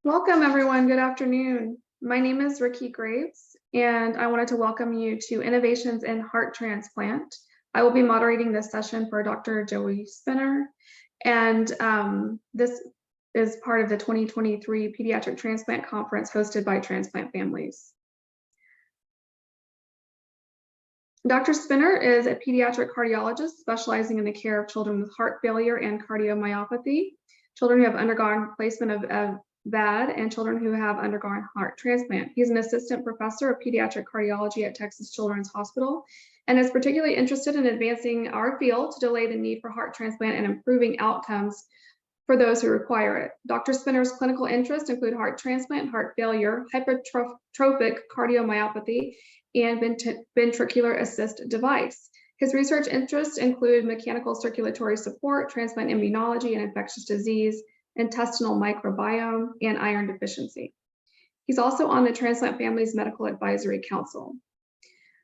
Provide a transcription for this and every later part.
Welcome, everyone. Good afternoon. My name is Riki Graves, and I wanted to welcome you to Innovations in Heart Transplant. I will be moderating this session for Dr. Joey Spinner, and this is part of the 2023 Pediatric Transplant Conference hosted by Transplant Families. Dr. Spinner is a pediatric cardiologist specializing in the care of children with heart failure and cardiomyopathy, children who have undergone placement of VAD, and children who have undergone heart transplant. He's an assistant professor of pediatric cardiology at Texas Children's Hospital and is particularly interested in advancing our field to delay the need for heart transplant and improving outcomes for those who require it. Dr. Spinner's clinical interests include heart transplant, heart failure, hypertrophic cardiomyopathy, and ventricular assist device. His research interests include mechanical circulatory support, transplant immunology and infectious disease, intestinal microbiome, and iron deficiency. He's also on the Transplant Families Medical Advisory Council.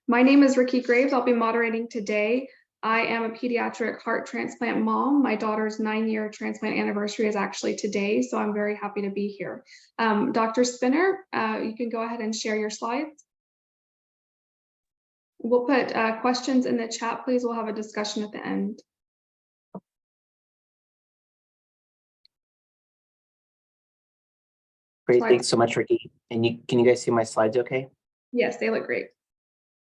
My name is Riki Graves. I'll be moderating today. I am a pediatric heart transplant mom. My daughter's 9-year transplant anniversary is actually today, so I'm very happy to be here. Dr. Spinner, you can go ahead and share your slides. We'll put questions in the chat, please. We'll have a discussion at the end. Great, thanks so much, Riki. And can you guys see my slides okay? Yes, they look great.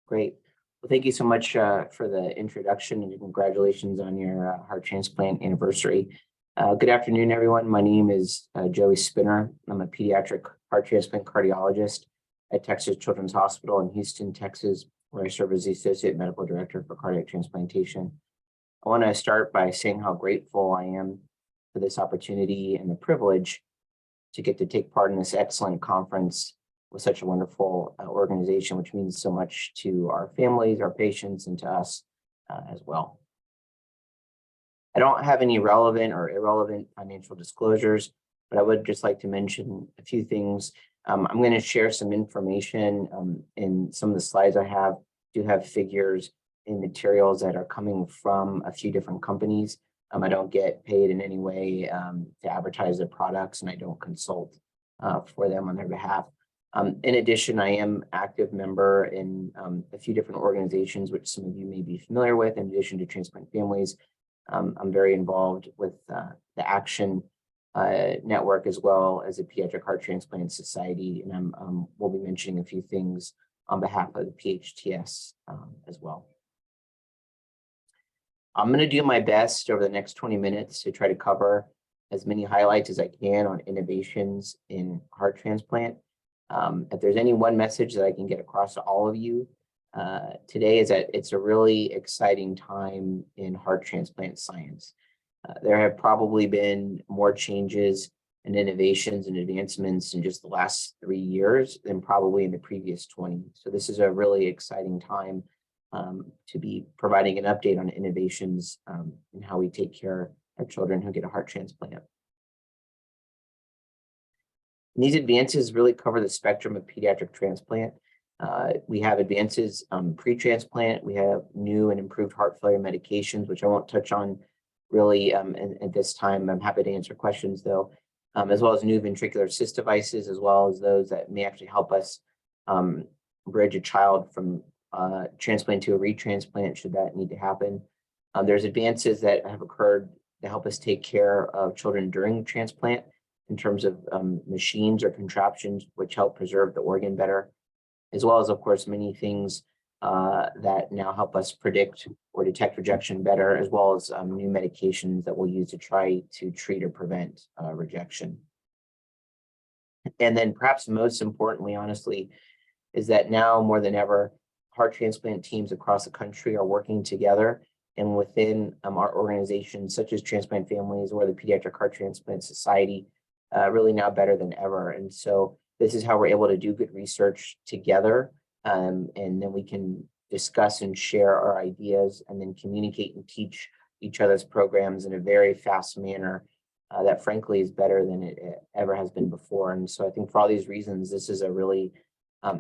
Great. Well, thank you so much for the introduction and congratulations on your heart transplant anniversary. Good afternoon, everyone. My name is Joey Spinner. I'm a pediatric heart transplant cardiologist at Texas Children's Hospital in Houston, Texas, where I serve as the Associate Medical Director for Cardiac Transplantation. I want to start by saying how grateful I am for this opportunity and the privilege to get to take part in this excellent conference with such a wonderful organization, which means so much to our families, our patients, and to us as well. I don't have any relevant or irrelevant financial disclosures, but I would just like to mention a few things. I'm going to share some information in some of the slides I do have figures and materials that are coming from a few different companies. I don't get paid in any way to advertise their products, and I don't consult for them on their behalf. In addition, I am active member in a few different organizations, which some of you may be familiar with. In addition to Transplant Families, I'm very involved with the Action Network as well as the Pediatric Heart Transplant Society, and we'll be mentioning a few things on behalf of the PHTS as well. I'm going to do my best over the next 20 minutes to try to cover as many highlights as I can on innovations in heart transplant. If there's any one message that I can get across to all of you today is that it's a really exciting time in heart transplant science. There have probably been more changes and innovations and advancements in just the last 3 years than probably in the previous 20. So this is a really exciting time to be providing an update on innovations and how we take care of children who get a heart transplant. And these advances really cover the spectrum of pediatric transplant. We have advances pre-transplant. We have new and improved heart failure medications, which I won't touch on really at this time. I'm happy to answer questions though, as well as new ventricular assist devices, as well as those that may actually help us bridge a child from transplant to a retransplant should that need to happen. There's advances that have occurred to help us take care of children during transplant in terms of machines or contraptions which help preserve the organ better, as well as, of course, many things that now help us predict or detect rejection better, as well as new medications that we'll use to try to treat or prevent rejection. And then perhaps most importantly, honestly, is that now more than ever, heart transplant teams across the country are working together, and within our organizations such as Transplant Families or the Pediatric Heart Transplant Society, really now better than ever. And so this is how we're able to do good research together, and then we can discuss and share our ideas and then communicate and teach each other's programs in a very fast manner that frankly is better than it ever has been before. And so I think for all these reasons, this is a really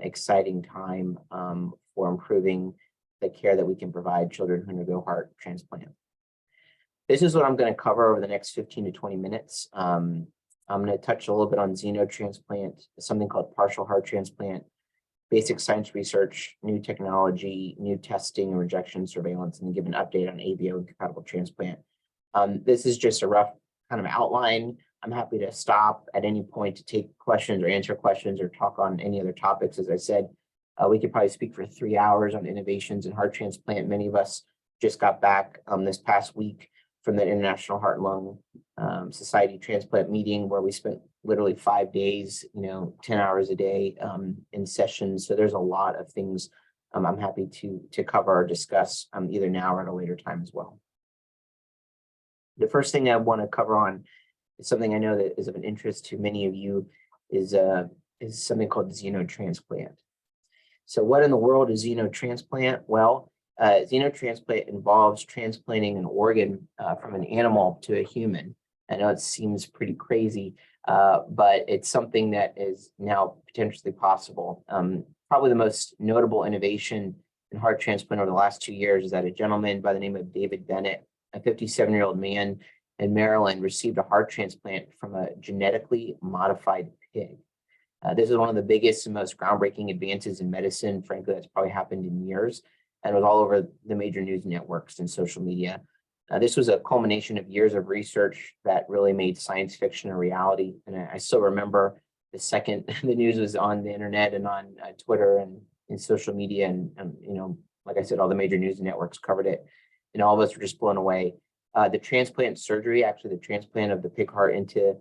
exciting time for improving the care that we can provide children who undergo heart transplant. This is what I'm going to cover over the next 15 to 20 minutes. I'm going to touch a little bit on xenotransplant, something called partial heart transplant, basic science research, new technology, new testing and rejection surveillance, and give an update on ABO and compatible transplant. This is just a rough kind of outline. I'm happy to stop at any point to take questions or answer questions or talk on any other topics. As I said, we could probably speak for 3 hours on innovations in heart transplant. Many of us just got back this past week from the International Heart and Lung Society transplant meeting, where we spent literally 5 days, 10 hours a day in sessions. So there's a lot of things I'm happy to cover or discuss either now or at a later time as well. The first thing I want to cover on is something I know that is of an interest to many of you is something called xenotransplant. So what in the world is xenotransplant? Well, xenotransplant involves transplanting an organ from an animal to a human. I know it seems pretty crazy, but it's something that is now potentially possible. Probably the most notable innovation in heart transplant over the last 2 years is that a gentleman by the name of David Bennett, a 57-year-old man in Maryland, received a heart transplant from a genetically modified pig. This is one of the biggest and most groundbreaking advances in medicine, frankly, that's probably happened in years, and was all over the major news networks and social media. This was a culmination of years of research that really made science fiction a reality. And I still remember the second the news was on the internet and on Twitter and in social media, and like I said, all the major news networks covered it, and all of us were just blown away. The transplant surgery, actually the transplant of the pig heart into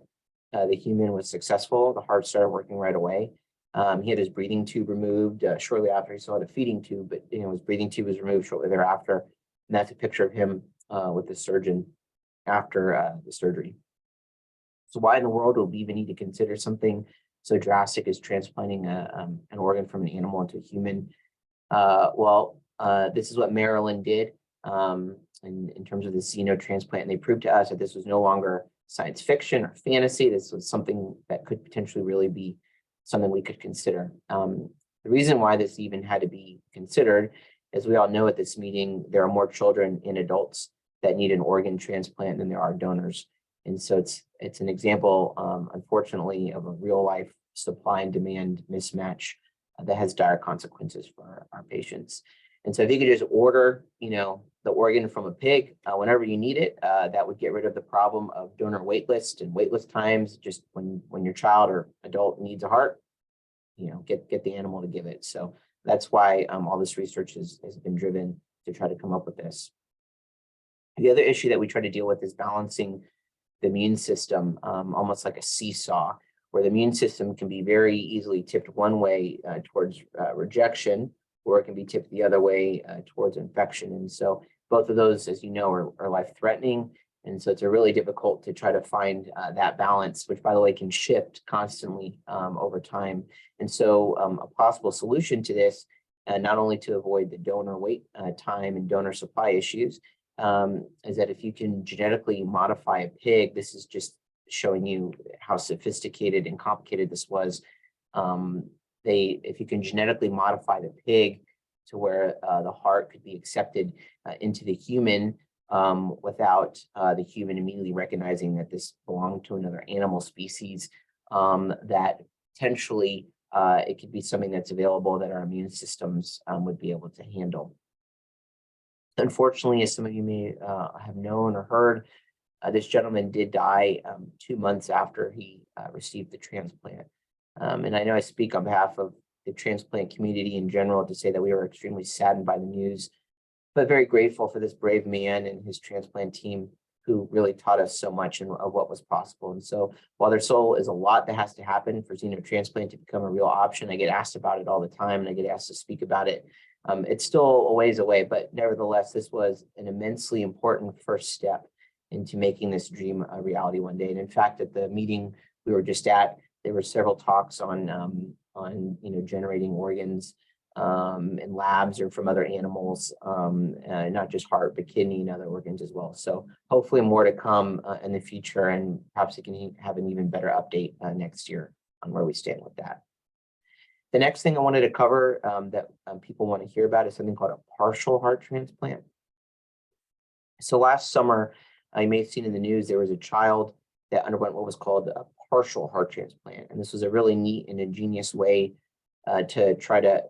the human, was successful. The heart started working right away. He had his breathing tube removed shortly after. He still had a feeding tube, but his breathing tube was removed shortly thereafter. And that's a picture of him with the surgeon after the surgery. So why in the world would we even need to consider something so drastic as transplanting an organ from an animal into a human? This is what Maryland did in terms of the xenotransplant, and they proved to us that this was no longer science fiction or fantasy. This was something that could potentially really be something we could consider. The reason why this even had to be considered, as we all know at this meeting, there are more children and adults that need an organ transplant than there are donors. And so it's an example, unfortunately, of a real life supply and demand mismatch that has dire consequences for our patients. And so if you could just order, the organ from a pig whenever you need it, that would get rid of the problem of donor wait list and wait list times. Just when your child or adult needs a heart, get the animal to give it. So that's why all this research has been driven to try to come up with this. The other issue that we try to deal with is balancing the immune system, almost like a seesaw, where the immune system can be very easily tipped one way towards rejection, or it can be tipped the other way towards infection. And so both of those, as you know, are life-threatening. And so it's really difficult to try to find that balance, which, by the way, can shift constantly over time. And so a possible solution to this, not only to avoid the donor wait time and donor supply issues, is that if you can genetically modify a pig, this is just showing you how sophisticated and complicated this was. If you can genetically modify the pig to where the heart could be accepted into the human without the human immediately recognizing that this belonged to another animal species, that potentially it could be something that's available that our immune systems would be able to handle. Unfortunately, as some of you may have known or heard, this gentleman did die 2 months after he received the transplant. And I know I speak on behalf of the transplant community in general to say that we were extremely saddened by the news, but very grateful for this brave man and his transplant team who really taught us so much of what was possible. And so while there's still is a lot that has to happen for xenotransplant to become a real option, I get asked about it all the time and I get asked to speak about it. It's still a ways away, but nevertheless, this was an immensely important first step into making this dream a reality one day. And in fact, at the meeting we were just at, there were several talks on generating organs in labs or from other animals, not just heart, but kidney and other organs as well. So hopefully more to come in the future, and perhaps it can have an even better update next year on where we stand with that. The next thing I wanted to cover that people want to hear about is something called a partial heart transplant. So last summer, you may have seen in the news, there was a child that underwent what was called a partial heart transplant. And this was a really neat and ingenious way to try to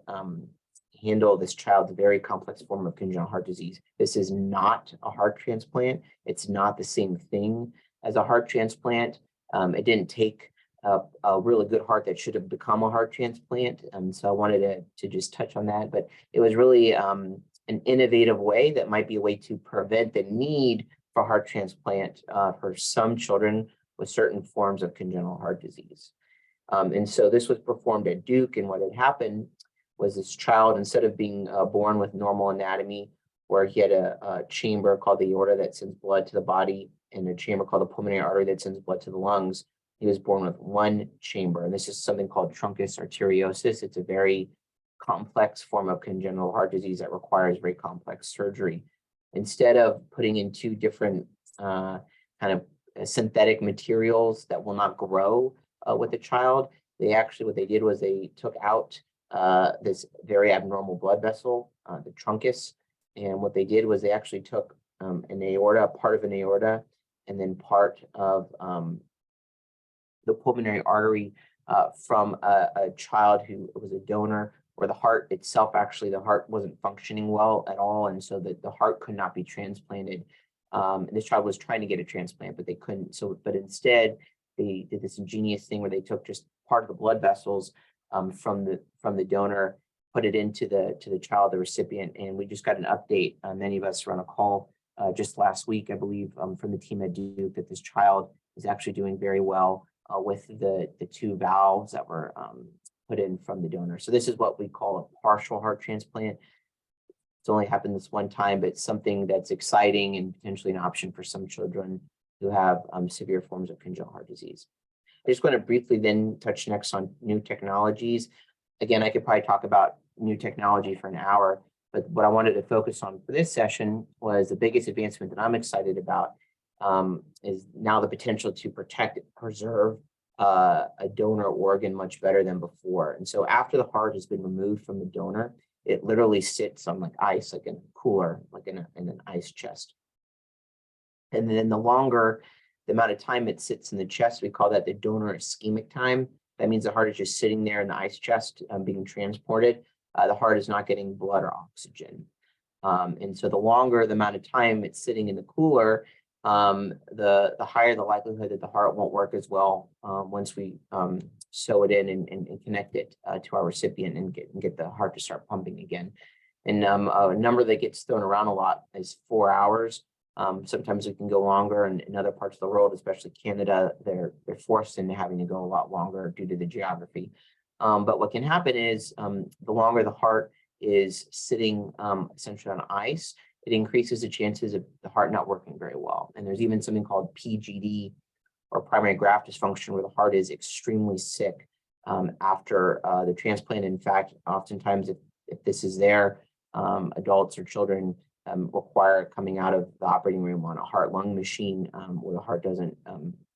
handle this child's very complex form of congenital heart disease. This is not a heart transplant. It's not the same thing as a heart transplant. It didn't take a really good heart that should have become a heart transplant. So I wanted to just touch on that, but it was really an innovative way that might be a way to prevent the need for heart transplant for some children with certain forms of congenital heart disease. And so this was performed at Duke, and what had happened was this child, instead of being born with normal anatomy, where he had a chamber called the aorta that sends blood to the body and a chamber called the pulmonary artery that sends blood to the lungs, he was born with one chamber. And this is something called truncus arteriosus. It's a very complex form of congenital heart disease that requires very complex surgery. Instead of putting in two different kind of synthetic materials that will not grow with the child, what they did was they took out this very abnormal blood vessel, the truncus. And what they did was they actually took an aorta, part of an aorta, and then part of the pulmonary artery from a child who was a donor, where the heart itself, actually the heart wasn't functioning well at all. And so the heart could not be transplanted. And this child was trying to get a transplant, but they couldn't. But instead they did this ingenious thing where they took just part of the blood vessels from the donor, put it into the child, the recipient. And we just got an update. Many of us were on a call just last week, I believe, from the team at Duke, that this child is actually doing very well with the two valves that were put in from the donor. So this is what we call a partial heart transplant. It's only happened this one time, but it's something that's exciting and potentially an option for some children who have severe forms of congenital heart disease. I just want to briefly then touch next on new technologies. Again, I could probably talk about new technology for an hour, but what I wanted to focus on for this session was the biggest advancement that I'm excited about is now the potential to protect and preserve a donor organ much better than before. And so after the heart has been removed from the donor, it literally sits on like ice, like in a cooler, like in an ice chest. And then the longer the amount of time it sits in the chest, we call that the donor ischemic time. That means the heart is just sitting there in the ice chest being transported. The heart is not getting blood or oxygen. And so the longer the amount of time it's sitting in the cooler, the higher the likelihood that the heart won't work as well once we sew it in and connect it to our recipient and get the heart to start pumping again. And a number that gets thrown around a lot is 4 hours. Sometimes it can go longer, and in other parts of the world, especially Canada, they're forced into having to go a lot longer due to the geography. But what can happen is the longer the heart is sitting essentially on ice, it increases the chances of the heart not working very well. And there's even something called PGD, or primary graft dysfunction, where the heart is extremely sick after the transplant. In fact, oftentimes if this is there, adults or children require coming out of the operating room on a heart-lung machine where the heart doesn't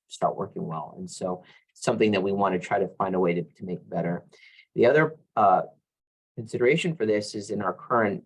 start working well. And so it's something that we want to try to find a way to make better. The other consideration for this is in our current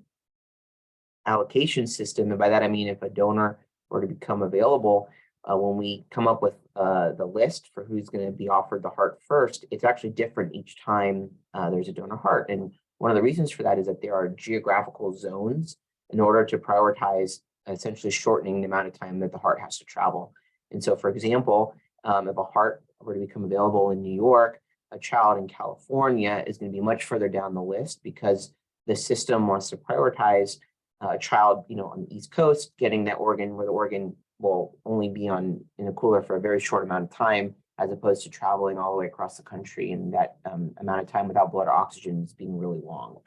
allocation system. And by that, I mean, if a donor were to become available, when we come up with the list for who's going to be offered the heart first, it's actually different each time there's a donor heart. And one of the reasons for that is that there are geographical zones in order to prioritize essentially shortening the amount of time that the heart has to travel. And so, for example, if a heart were to become available in New York, a child in California is going to be much further down the list because the system wants to prioritize a child, on the East Coast, getting that organ where the organ will only be in a cooler for a very short amount of time, as opposed to traveling all the way across the country, and that amount of time without blood or oxygen is being really long.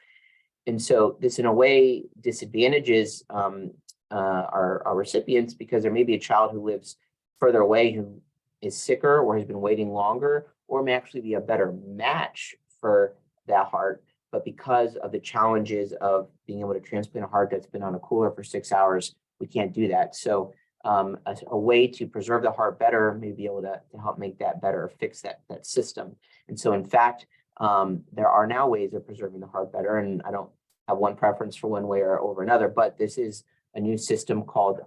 And so this, in a way, disadvantages our recipients, because there may be a child who lives further away who is sicker or has been waiting longer, or may actually be a better match for that heart. But because of the challenges of being able to transplant a heart that's been on a cooler for 6 hours, we can't do that. So a way to preserve the heart better may be able to help make that better, fix that system. And so, in fact, there are now ways of preserving the heart better, and I don't have one preference for one way or over another, but this is a new system called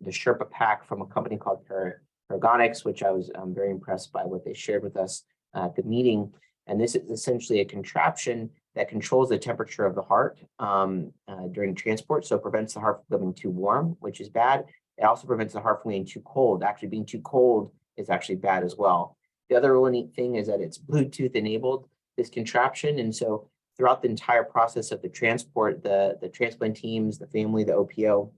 the Sherpa Pack from a company called ergonics, which I was very impressed by what they shared with us at the meeting. And this is essentially a contraption that controls the temperature of the heart during transport. So it prevents the heart from becoming too warm, which is bad. It also prevents the heart from getting too cold. Actually, being too cold is actually bad as well. The other really neat thing is that it's Bluetooth enabled, this contraption. And so throughout the entire process of the transport, the transplant teams, the family, the OPO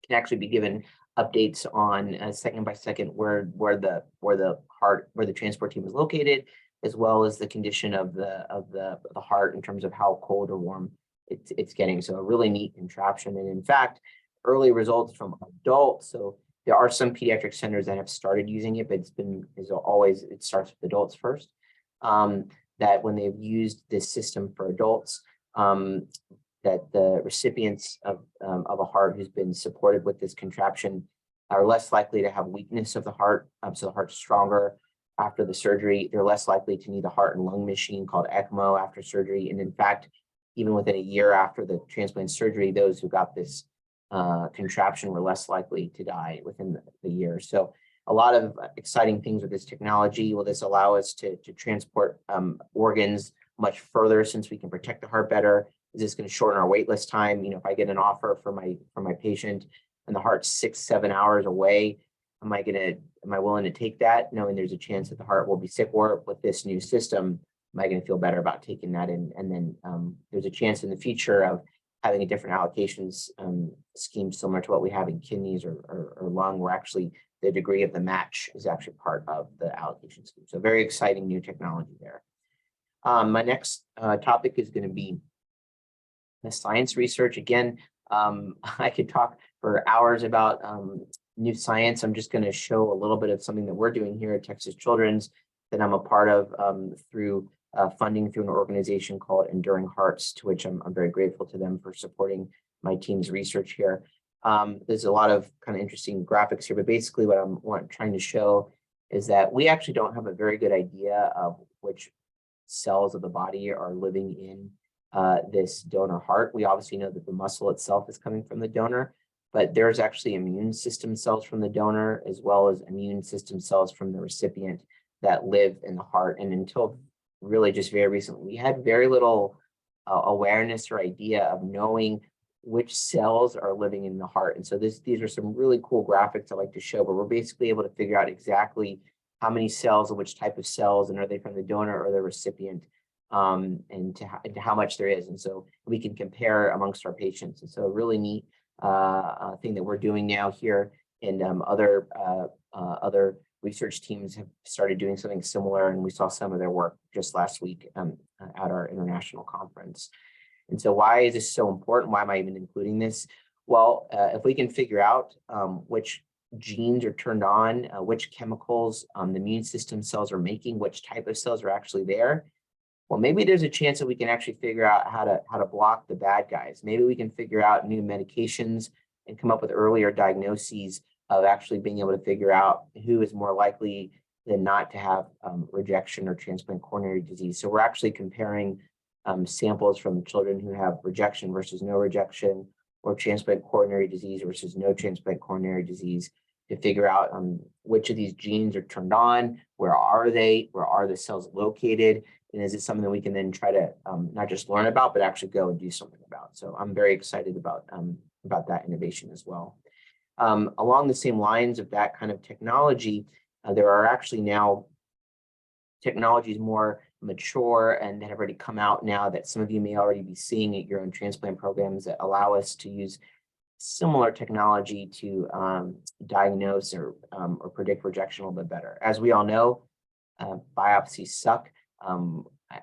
can actually be given updates on second by second where the transport team is located, as well as the condition of the heart in terms of how cold or warm it's getting. So a really neat contraption. And in fact, early results from adults. So there are some pediatric centers that have started using it, but it starts with adults first. That when they've used this system for adults, that the recipients of a heart who's been supported with this contraption are less likely to have weakness of the heart. So the heart's stronger after the surgery. They're less likely to need a heart and lung machine called ECMO after surgery. And in fact, even within a year after the transplant surgery, those who got this contraption were less likely to die within the year. So a lot of exciting things with this technology. Will this allow us to transport organs much further since we can protect the heart better? Is this going to shorten our wait list time? You know, if I get an offer for my patient and the heart's 6-7 hours away, am I willing to take that, knowing there's a chance that the heart will be sick? Or with this new system, am I going to feel better about taking that in? And then there's a chance in the future of having a different allocations scheme similar to what we have in kidneys or lung, where actually the degree of the match is actually part of the allocation scheme. So very exciting new technology there. My next topic is going to be the science research. Again, I could talk for hours about new science. I'm just going to show a little bit of something that we're doing here at Texas Children's that I'm a part of through funding through an organization called Enduring Hearts, to which I'm very grateful to them for supporting my team's research here. There's a lot of kind of interesting graphics here, but basically what I'm trying to show is that we actually don't have a very good idea of which cells of the body are living in this donor heart. We obviously know that the muscle itself is coming from the donor, but there's actually immune system cells from the donor, as well as immune system cells from the recipient that live in the heart. And until really just very recently, we had very little awareness or idea of knowing which cells are living in the heart. And so these are some really cool graphics I like to show, where we're basically able to figure out exactly how many cells and which type of cells, and are they from the donor or the recipient, and to how much there is. And so we can compare amongst our patients. And so a really neat thing that we're doing now here, and other research teams have started doing something similar, and we saw some of their work just last week at our international conference. And so why is this so important? Why am I even including this? Well, if we can figure out which genes are turned on, which chemicals the immune system cells are making, which type of cells are actually there, well, maybe there's a chance that we can actually figure out how to block the bad guys. Maybe we can figure out new medications and come up with earlier diagnoses of actually being able to figure out who is more likely than not to have rejection or transplant coronary disease. So we're actually comparing samples from children who have rejection versus no rejection, or transplant coronary disease versus no transplant coronary disease, to figure out which of these genes are turned on, where are they, where are the cells located, and is it something that we can then try to not just learn about, but actually go and do something about. So I'm very excited about that innovation as well. Along the same lines of that kind of technology, there are actually now technologies more mature and that have already come out now that some of you may already be seeing at your own transplant programs, that allow us to use similar technology to diagnose or predict rejection a little bit better. As we all know, biopsies suck.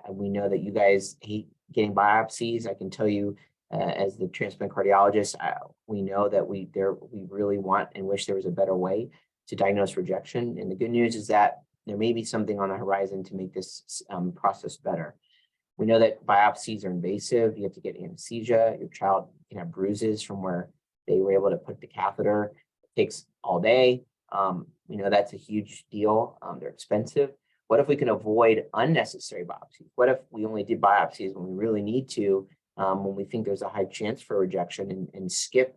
We know that you guys hate getting biopsies. I can tell you, as the transplant cardiologist, we know that we really want and wish there was a better way to diagnose rejection. And the good news is that there may be something on the horizon to make this process better. We know that biopsies are invasive. You have to get anesthesia. Your child can have bruises from where they were able to put the catheter. It takes all day. We know that's a huge deal. They're expensive. What if we can avoid unnecessary biopsies? What if we only did biopsies when we really need to, when we think there's a high chance for rejection, and skip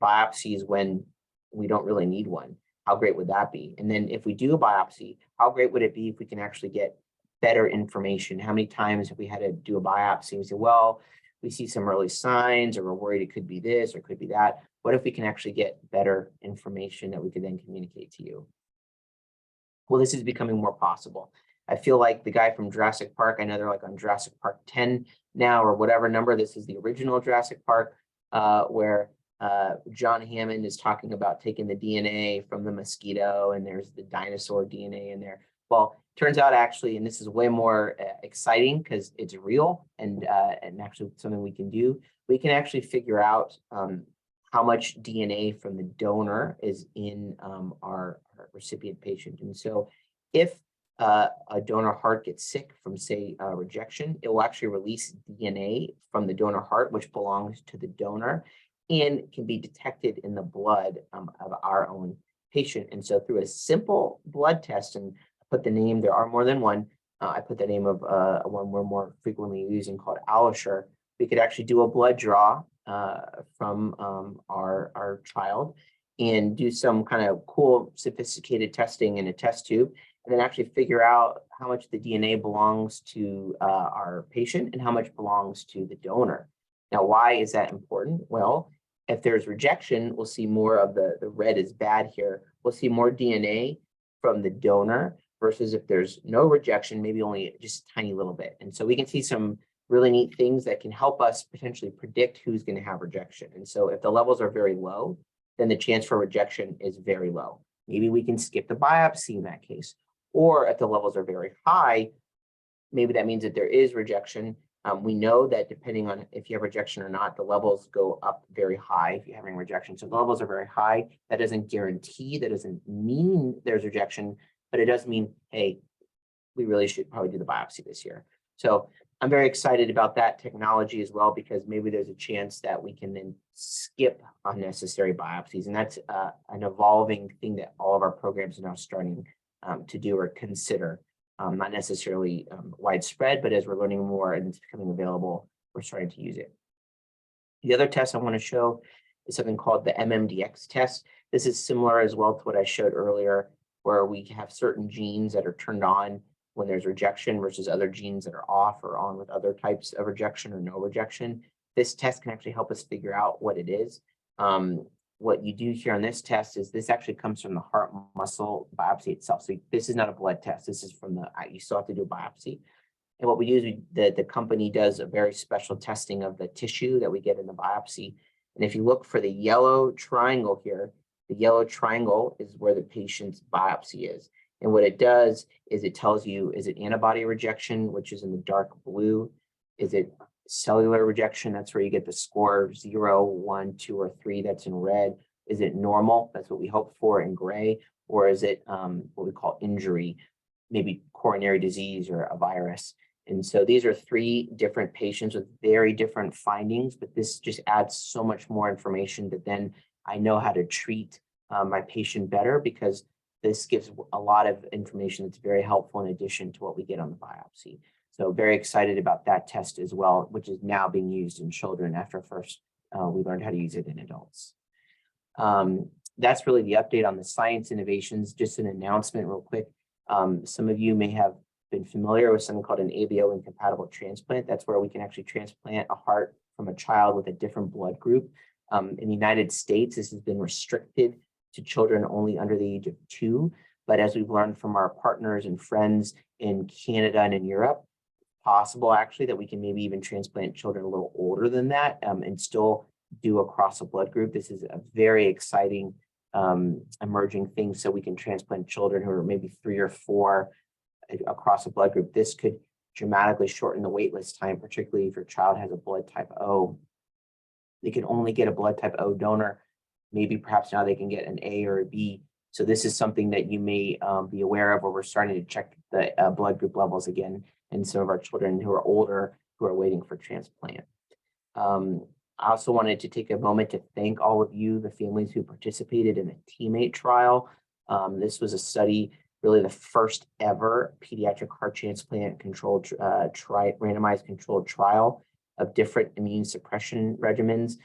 biopsies when we don't really need one? How great would that be? And then if we do a biopsy, how great would it be if we can actually get better information? How many times have we had to do a biopsy and we say, well, we see some early signs, or we're worried it could be this or it could be that. What if we can actually get better information that we could then communicate to you? Well, this is becoming more possible. I feel like the guy from Jurassic Park, I know they're like on Jurassic Park 10 now or whatever number. This is the original Jurassic Park, where John Hammond is talking about taking the DNA from the mosquito, and there's the dinosaur DNA in there. Well, turns out actually, and this is way more exciting because it's real and actually something we can do. We can actually figure out how much DNA from the donor is in our recipient patient. And so if a donor heart gets sick from, say, rejection, it will actually release DNA from the donor heart, which belongs to the donor, and can be detected in the blood of our own patient. And so through a simple blood test, and put the name, there are more than one, I put the name of one we're more frequently using called AlloSure. We could actually do a blood draw from our child and do some kind of cool, sophisticated testing in a test tube, and then actually figure out how much the DNA belongs to our patient and how much belongs to the donor. Now, why is that important? Well, if there's rejection, we'll see more of the red is bad here. We'll see more DNA from the donor versus if there's no rejection, maybe only just a tiny little bit. And so we can see some really neat things that can help us potentially predict who's going to have rejection. And so if the levels are very low, then the chance for rejection is very low. Maybe we can skip the biopsy in that case. Or if the levels are very high, maybe that means that there is rejection. We know that depending on if you have rejection or not, the levels go up very high if you're having rejection. So the levels are very high. That doesn't guarantee, that doesn't mean there's rejection, but it does mean, hey, we really should probably do the biopsy this year. So I'm very excited about that technology as well, because maybe there's a chance that we can then skip unnecessary biopsies. And that's an evolving thing that all of our programs are now starting to do or consider. Not necessarily widespread, but as we're learning more and it's becoming available, we're starting to use it. The other test I want to show is something called the MMDX test. This is similar as well to what I showed earlier, where we have certain genes that are turned on when there's rejection versus other genes that are off or on with other types of rejection or no rejection. This test can actually help us figure out what it is. What you do here on this test is this actually comes from the heart muscle biopsy itself. So this is not a blood test. This is from you still have to do a biopsy. And what we do is the company does a very special testing of the tissue that we get in the biopsy. And if you look for the yellow triangle here, the yellow triangle is where the patient's biopsy is. And what it does is it tells you, is it antibody rejection, which is in the dark blue? Is it cellular rejection? That's where you get the score 0, 1, 2, or 3. That's in red. Is it normal? That's what we hope for in gray. Or is it what we call injury, maybe coronary disease or a virus? And so these are 3 different patients with very different findings, but this just adds so much more information that then I know how to treat my patient better, because this gives a lot of information that's very helpful in addition to what we get on the biopsy. So very excited about that test as well, which is now being used in children after first we learned how to use it in adults. That's really the update on the science innovations. Just an announcement real quick. Some of you may have been familiar with something called an ABO incompatible transplant. That's where we can actually transplant a heart from a child with a different blood group. In the United States, this has been restricted to children only under the age of 2. But as we've learned from our partners and friends in Canada and in Europe, possible actually that we can maybe even transplant children a little older than that and still do across a blood group. This is a very exciting emerging thing. So we can transplant children who are maybe 3 or 4 across a blood group. This could dramatically shorten the wait list time, particularly if your child has a blood type O. They can only get a blood type O donor. Maybe perhaps now they can get an A or a B. So this is something that you may be aware of, where we're starting to check the blood group levels again in some of our children who are older, who are waiting for transplant. I also wanted to take a moment to thank all of you, the families who participated in the teammate trial. This was a study, really the first ever pediatric heart transplant controlled randomized controlled trial of different immune suppression regimens.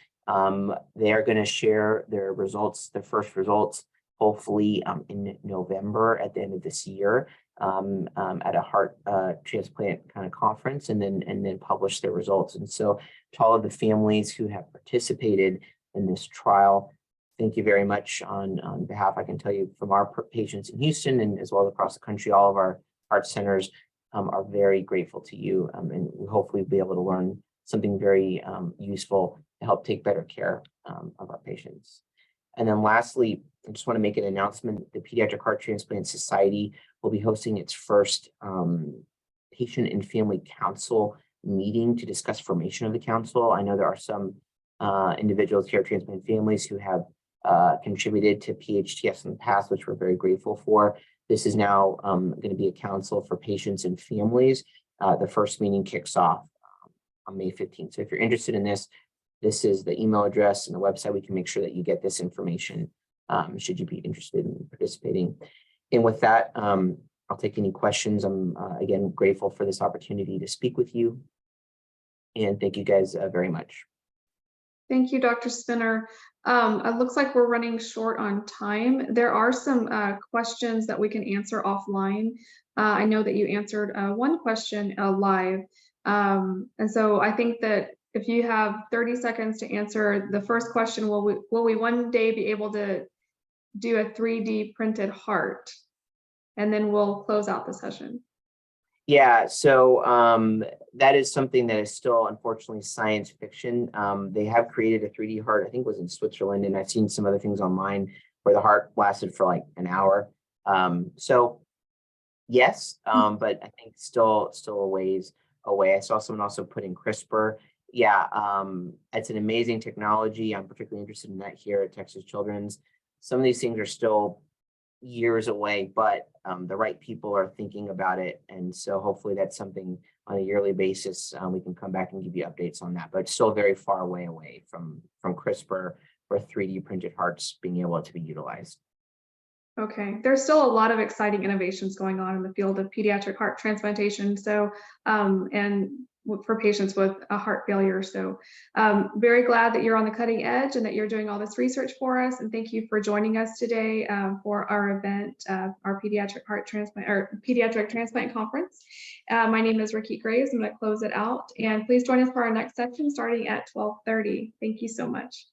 They are going to share their results, their first results hopefully in November at the end of this year at a heart transplant kind of conference, and then publish their results. And so to all of the families who have participated in this trial, thank you very much on behalf, I can tell you, from our patients in Houston and as well as across the country. All of our heart centers are very grateful to you, and we hopefully be able to learn something very useful to help take better care of our patients. And then lastly, I just want to make an announcement. The Pediatric Heart Transplant Society will be hosting its first patient and family council meeting to discuss formation of the council. I know there are some individuals here, transplant families, who have contributed to PHTS in the past, which we're very grateful for. This is now going to be a council for patients and families. The first meeting kicks off on May 15th. So if you're interested in this, this is the email address and the website. We can make sure that you get this information should you be interested in participating. And with that, I'll take any questions. I'm again grateful for this opportunity to speak with you. And thank you guys very much. Thank you, Dr. Spinner. It looks like we're running short on time. There are some questions that we can answer offline. I know that you answered one question live. And so I think that if you have 30 seconds to answer the first question, will we one day be able to do a 3D printed heart? And then we'll close out the session. Yeah, so that is something that is still, unfortunately, science fiction. They have created a 3D heart, I think it was in Switzerland, and I've seen some other things online where the heart lasted for like an hour. So yes, but I think still a ways away. I saw someone also put in CRISPR. Yeah, it's an amazing technology. I'm particularly interested in that here at Texas Children's. Some of these things are still years away, but the right people are thinking about it. And so hopefully that's something on a yearly basis. We can come back and give you updates on that, but it's still very far away from CRISPR or 3D printed hearts being able to be utilized. Okay, there's still a lot of exciting innovations going on in the field of pediatric heart transplantation. So, and for patients with a heart failure. So very glad that you're on the cutting edge and that you're doing all this research for us. And thank you for joining us today for our event, our Pediatric Heart Transplant or Pediatric Transplant Conference. My name is Riki Graves. I'm going to close it out. And please join us for our next section starting at 12:30. Thank you so much.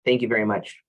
Thank you very much.